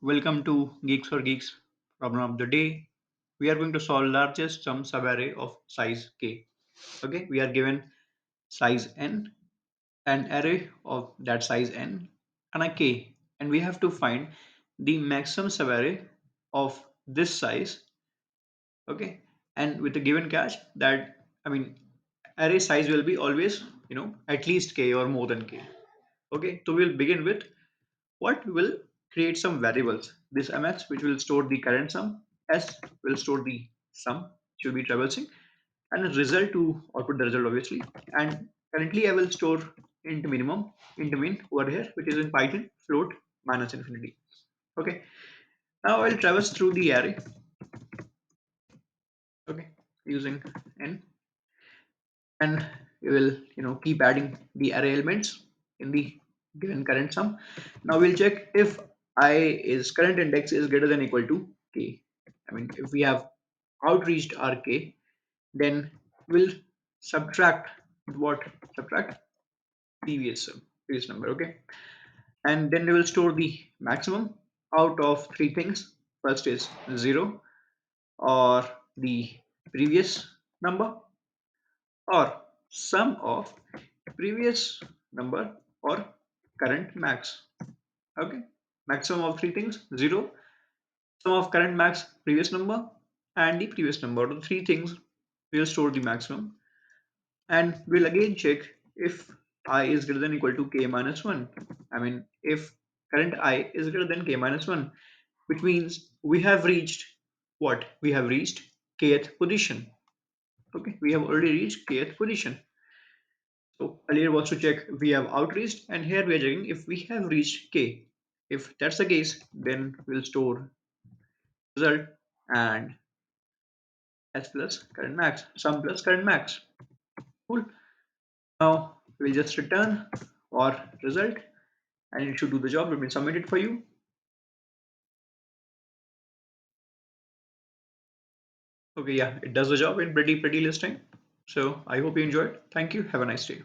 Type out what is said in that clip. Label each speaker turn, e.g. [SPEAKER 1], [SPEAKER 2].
[SPEAKER 1] Welcome to Geeks for Geeks problem of the day. We are going to solve largest sum subarray of size k. Okay, we are given size n, an array of that size n, and a k, and we have to find the maximum subarray of this size. Okay, and with the given catch that array size will be always at least k or more than k. Okay, so we'll begin with what will create some variables. This mx which will store the current sum, s will store the sum which will be traversing, and a result to output the result obviously. And currently I will store int minimum, int min over here, which is in Python float minus infinity. Okay, now I'll traverse through the array. Okay, using n, and we will keep adding the array elements in the given current sum. Now we'll check if I is current index is greater than equal to k. If we have outreached our k, then we'll subtract what? Subtract previous number. Okay, and then we will store the maximum out of three things. First is 0, or the previous number, or sum of previous number, or current max. Okay, maximum of three things: 0, sum of current max, previous number, and the previous number. The three things will store the maximum, and we'll again check if I is greater than equal to k minus 1. If current I is greater than k minus 1, which means we have reached what? We have reached kth position. Okay, we have already reached kth position. So earlier was to check if we have outreached, and here we are checking if we have reached k. If that's the case, then we'll store result and s plus current max, sum plus current max. Cool. Now we'll just return our result, and it should do the job. Let me submit it for you. Okay, yeah, it does the job in pretty less time. So I hope you enjoyed. Thank you. Have a nice day.